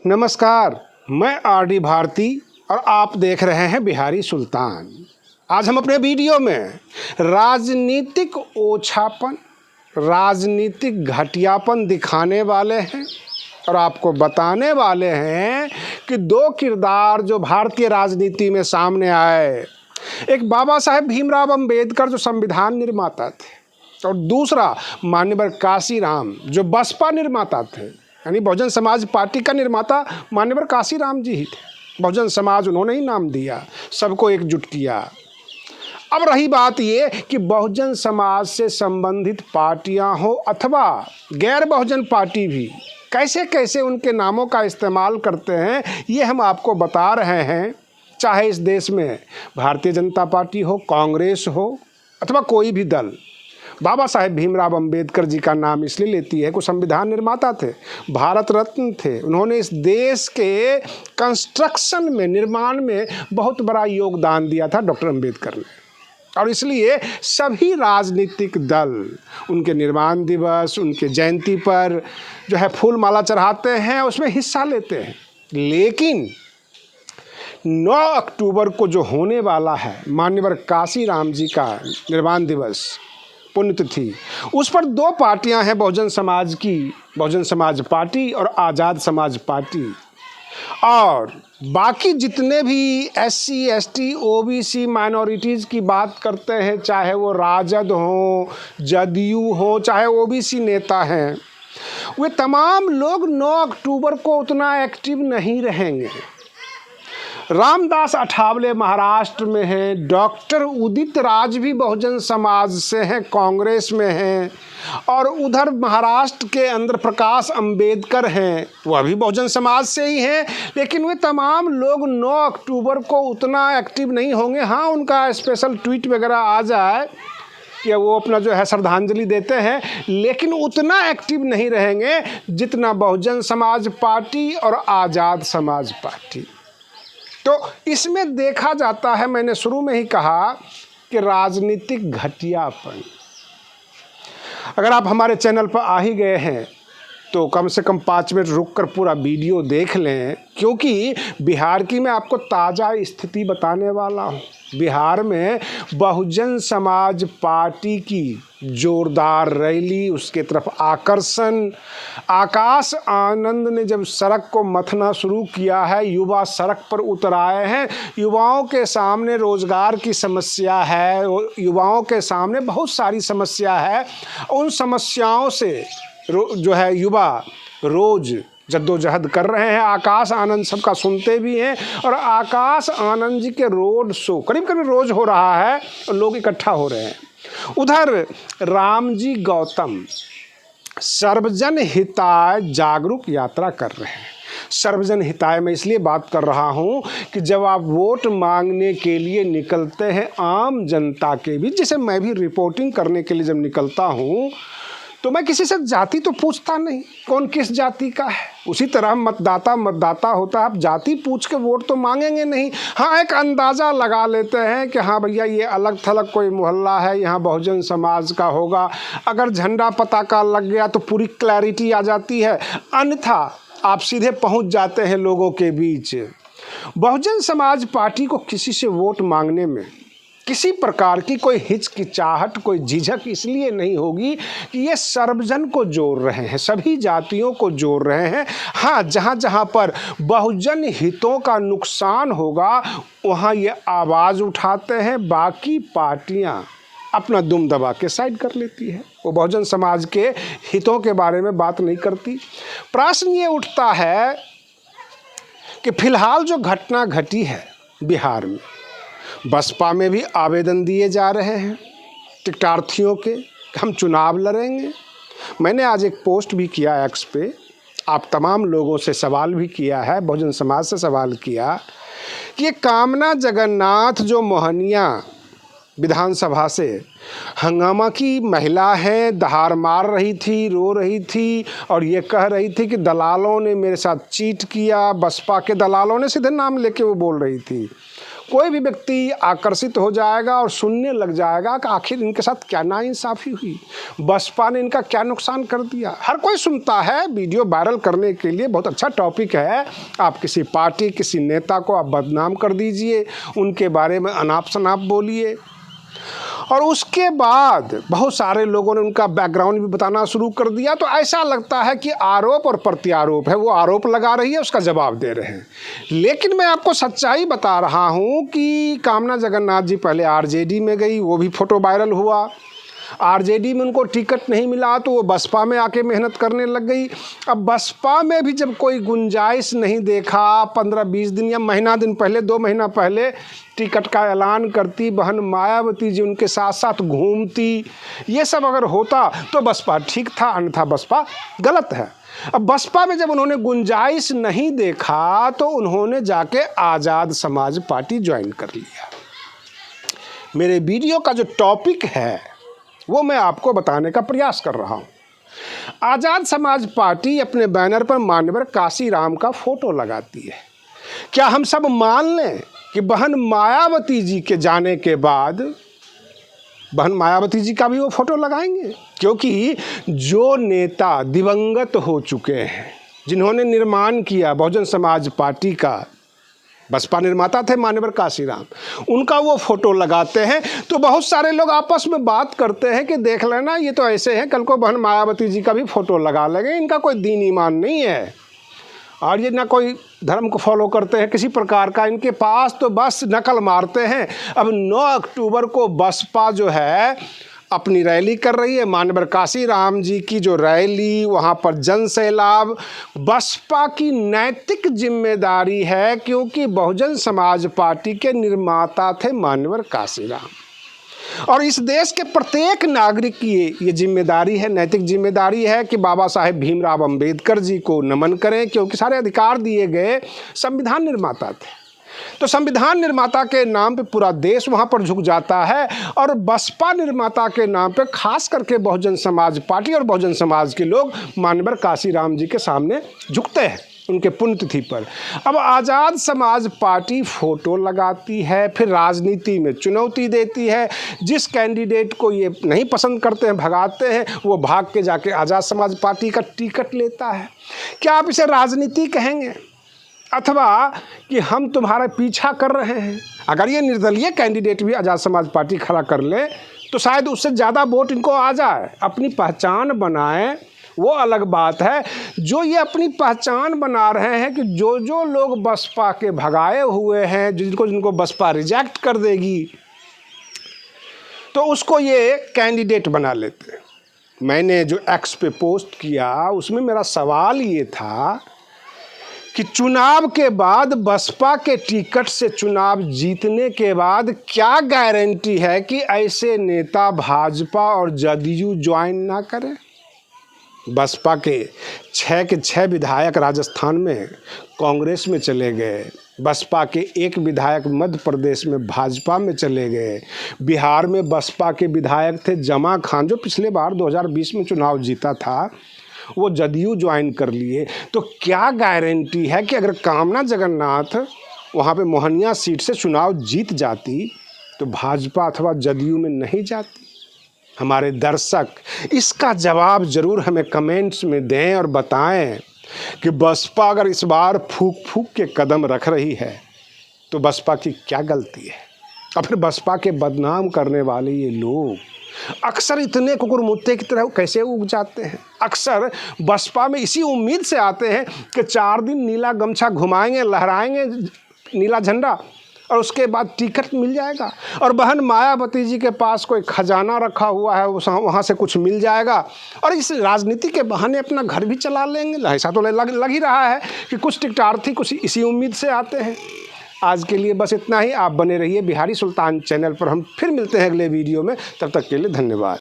नमस्कार, मैं आर.डी. भारती और आप देख रहे हैं बिहारी सुल्तान। आज हम अपने वीडियो में राजनीतिक ओछापन, राजनीतिक घटियापन दिखाने वाले हैं और आपको बताने वाले हैं कि दो किरदार जो भारतीय राजनीति में सामने आए। एक बाबा साहेब भीमराव अंबेडकर जो संविधान निर्माता थे और दूसरा मान्यवर काशीराम जो बसपा निर्माता थे, यानी बहुजन समाज पार्टी का निर्माता मान्यवर काशीराम जी ही थे। बहुजन समाज उन्होंने ही नाम दिया, सबको एकजुट किया। अब रही बात ये कि बहुजन समाज से संबंधित पार्टियां हो अथवा गैर बहुजन पार्टी भी कैसे कैसे उनके नामों का इस्तेमाल करते हैं, ये हम आपको बता रहे हैं। चाहे इस देश में भारतीय जनता पार्टी हो, कांग्रेस हो अथवा कोई भी दल, बाबा साहेब भीमराव अंबेडकर जी का नाम इसलिए लेती है कि संविधान निर्माता थे, भारत रत्न थे। उन्होंने इस देश के कंस्ट्रक्शन में, निर्माण में बहुत बड़ा योगदान दिया था डॉक्टर अंबेडकर ने। और इसलिए सभी राजनीतिक दल उनके निर्माण दिवस, उनके जयंती पर जो है फूल माला चढ़ाते हैं, उसमें हिस्सा लेते हैं। लेकिन 9 अक्टूबर को जो होने वाला है मान्यवर काशीराम जी का निर्माण दिवस, पुण्यतिथि, उस पर दो पार्टियां हैं बहुजन समाज की, बहुजन समाज पार्टी और आज़ाद समाज पार्टी। और बाकी जितने भी SC, ST, OBC माइनॉरिटीज़ की बात करते हैं, चाहे वो राजद हो, जदयू हो, चाहे OBC नेता हैं, वे तमाम लोग 9 अक्टूबर को उतना एक्टिव नहीं रहेंगे। रामदास अठावले महाराष्ट्र में हैं, डॉक्टर उदित राज भी बहुजन समाज से हैं, कांग्रेस में हैं, और उधर महाराष्ट्र के अंदर प्रकाश अंबेडकर हैं, वह भी बहुजन समाज से ही हैं। लेकिन वे तमाम लोग 9 अक्टूबर को उतना एक्टिव नहीं होंगे। हाँ, उनका स्पेशल ट्वीट वगैरह आ जाए कि वो अपना जो है श्रद्धांजलि देते हैं, लेकिन उतना एक्टिव नहीं रहेंगे जितना बहुजन समाज पार्टी और आज़ाद समाज पार्टी। तो इसमें देखा जाता है, मैंने शुरू में ही कहा कि राजनीतिक घटियापन। अगर आप हमारे चैनल पर आ ही गए हैं तो कम से कम 5 मिनट रुककर पूरा वीडियो देख लें, क्योंकि बिहार की मैं आपको ताज़ा स्थिति बताने वाला हूँ। बिहार में बहुजन समाज पार्टी की जोरदार रैली, उसके तरफ आकर्षण। आकाश आनंद ने जब सड़क को मथना शुरू किया है, युवा सड़क पर उतर आए हैं। युवाओं के सामने रोजगार की समस्या है, युवाओं के सामने बहुत सारी समस्या है। उन समस्याओं से जो है युवा रोज जद्दोजहद कर रहे हैं। आकाश आनंद सबका सुनते भी हैं और आकाश आनंद जी के रोड शो करीब करीब रोज हो रहा है और लोग इकट्ठा हो रहे हैं। उधर रामजी गौतम सर्वजन हिताय जागरूक यात्रा कर रहे हैं। सर्वजन हिताय में इसलिए बात कर रहा हूं कि जब आप वोट मांगने के लिए निकलते हैं आम जनता के बीच, जैसे मैं भी रिपोर्टिंग करने के लिए जब निकलता हूं तो मैं किसी से जाति तो पूछता नहीं, कौन किस जाति का है। उसी तरह मतदाता होता है, आप जाति पूछ के वोट तो मांगेंगे नहीं। हाँ, एक अंदाज़ा लगा लेते हैं कि हाँ भैया ये अलग थलग कोई मोहल्ला है, यहाँ बहुजन समाज का होगा। अगर झंडा पताका लग गया तो पूरी क्लैरिटी आ जाती है, अन्यथा आप सीधे पहुँच जाते हैं लोगों के बीच। बहुजन समाज पार्टी को किसी से वोट मांगने में किसी प्रकार की कोई हिचकिचाहट, कोई झिझक इसलिए नहीं होगी कि ये सर्वजन को जोड़ रहे हैं, सभी जातियों को जोड़ रहे हैं। हाँ, जहाँ जहाँ पर बहुजन हितों का नुकसान होगा वहाँ ये आवाज़ उठाते हैं। बाकी पार्टियाँ अपना दुम दबा के साइड कर लेती है, वो बहुजन समाज के हितों के बारे में बात नहीं करती। प्रश्न ये उठता है कि फिलहाल जो घटना घटी है बिहार में, बसपा में भी आवेदन दिए जा रहे हैं टिकटार्थियों के, हम चुनाव लड़ेंगे। मैंने आज एक पोस्ट भी किया एक्स पे, आप तमाम लोगों से सवाल भी किया है, बहुजन समाज से सवाल किया कि ये कामना जगन्नाथ जो मोहनिया विधानसभा से हंगामा की महिला है, दहाड़ मार रही थी, रो रही थी और ये कह रही थी कि दलालों ने मेरे साथ चीट किया। बसपा के दलालों ने, सीधे नाम लेके वो बोल रही थी। कोई भी व्यक्ति आकर्षित हो जाएगा और सुनने लग जाएगा कि आखिर इनके साथ क्या नाइंसाफ़ी हुई, बसपा ने इनका क्या नुकसान कर दिया। हर कोई सुनता है, वीडियो वायरल करने के लिए बहुत अच्छा टॉपिक है। आप किसी पार्टी, किसी नेता को आप बदनाम कर दीजिए, उनके बारे में अनाप शनाप बोलिए, और उसके बाद बहुत सारे लोगों ने उनका बैकग्राउंड भी बताना शुरू कर दिया। तो ऐसा लगता है कि आरोप और प्रत्यारोप है, वो आरोप लगा रही है, उसका जवाब दे रहे हैं। लेकिन मैं आपको सच्चाई बता रहा हूँ कि कामना जगन्नाथ जी पहले आरजेडी में गई, वो भी फोटो वायरल हुआ। आरजेडी में उनको टिकट नहीं मिला तो वो बसपा में आके मेहनत करने लग गई। अब बसपा में भी जब कोई गुंजाइश नहीं देखा, 15-20 दिन या महीना दिन पहले, 2 महीना पहले टिकट का ऐलान करती, बहन मायावती जी उनके साथ साथ घूमती, ये सब अगर होता तो बसपा ठीक था, अन्यथा बसपा गलत है। अब बसपा में जब उन्होंने गुंजाइश नहीं देखा तो उन्होंने जाके आज़ाद समाज पार्टी ज्वाइन कर लिया। मेरे वीडियो का जो टॉपिक है वो मैं आपको बताने का प्रयास कर रहा हूँ। आज़ाद समाज पार्टी अपने बैनर पर माननीय काशीराम का फोटो लगाती है। क्या हम सब मान लें कि बहन मायावती जी के जाने के बाद बहन मायावती जी का भी वो फोटो लगाएंगे? क्योंकि जो नेता दिवंगत हो चुके हैं, जिन्होंने निर्माण किया बहुजन समाज पार्टी का, बसपा निर्माता थे मान्यवर काशीराम, उनका वो फोटो लगाते हैं तो बहुत सारे लोग आपस में बात करते हैं कि देख लेना ये तो ऐसे हैं, कल को बहन मायावती जी का भी फोटो लगा लेंगे, इनका कोई दीन ईमान नहीं है और ये ना कोई धर्म को फॉलो करते हैं किसी प्रकार का, इनके पास तो बस नकल मारते हैं। अब 9 अक्टूबर को बसपा जो है अपनी रैली कर रही है, माननीय काशीराम जी की जो रैली, वहाँ पर जन सैलाब, बसपा की नैतिक जिम्मेदारी है, क्योंकि बहुजन समाज पार्टी के निर्माता थे माननीय काशीराम। और इस देश के प्रत्येक नागरिक की ये जिम्मेदारी है, नैतिक जिम्मेदारी है कि बाबा साहेब भीमराव अंबेडकर जी को नमन करें, क्योंकि सारे अधिकार दिए गए संविधान निर्माता थे। तो संविधान निर्माता के नाम पे पूरा देश वहाँ पर झुक जाता है और बसपा निर्माता के नाम पे खास करके बहुजन समाज पार्टी और बहुजन समाज के लोग माननीय काशीराम जी के सामने झुकते हैं उनके पुण्यतिथि पर। अब आज़ाद समाज पार्टी फोटो लगाती है, फिर राजनीति में चुनौती देती है। जिस कैंडिडेट को ये नहीं पसंद करते हैं, भगाते हैं, वो भाग के जाके आज़ाद समाज पार्टी का टिकट लेता है। क्या आप इसे राजनीति कहेंगे अथवा कि हम तुम्हारा पीछा कर रहे हैं? अगर ये निर्दलीय कैंडिडेट भी आज़ाद समाज पार्टी खड़ा कर ले तो शायद उससे ज़्यादा वोट इनको आ जाए, अपनी पहचान बनाएं, वो अलग बात है। जो ये अपनी पहचान बना रहे हैं कि जो लोग बसपा के भगाए हुए हैं, जिनको बसपा रिजेक्ट कर देगी, तो उसको ये कैंडिडेट बना लेते हैं। मैंने जो एक्स पे पोस्ट किया उसमें मेरा सवाल ये था कि चुनाव के बाद बसपा के टिकट से चुनाव जीतने के बाद क्या गारंटी है कि ऐसे नेता भाजपा और जदयू ज्वाइन ना करें? बसपा के 6 के 6 विधायक राजस्थान में कांग्रेस में चले गए, बसपा के 1 विधायक मध्य प्रदेश में भाजपा में चले गए, बिहार में बसपा के विधायक थे जमा खान जो पिछले बार 2020 में चुनाव जीता था, वो जदयू ज्वाइन कर लिए। तो क्या गारंटी है कि अगर कामना जगन्नाथ वहाँ पे मोहनिया सीट से चुनाव जीत जाती तो भाजपा अथवा जदयू में नहीं जाती? हमारे दर्शक इसका जवाब ज़रूर हमें कमेंट्स में दें और बताएं कि बसपा अगर इस बार फूक फूक के कदम रख रही है तो बसपा की क्या गलती है? और फिर बसपा के बदनाम करने वाले ये लोग अक्सर इतने कुकुरमुत्ते की तरह कैसे उग जाते हैं? अक्सर बसपा में इसी उम्मीद से आते हैं कि 4 दिन नीला गमछा घुमाएंगे, लहराएंगे नीला झंडा और उसके बाद टिकट मिल जाएगा। और बहन मायावती जी के पास कोई खजाना रखा हुआ है, वहाँ से कुछ मिल जाएगा और इस राजनीति के बहाने अपना घर भी चला लेंगे। ऐसा तो लग ही रहा है कि कुछ टिकटार्थी कुछ इसी उम्मीद से आते हैं। आज के लिए बस इतना ही। आप बने रहिए बिहारी सुल्तान चैनल पर। हम फिर मिलते हैं अगले वीडियो में। तब तक के लिए धन्यवाद।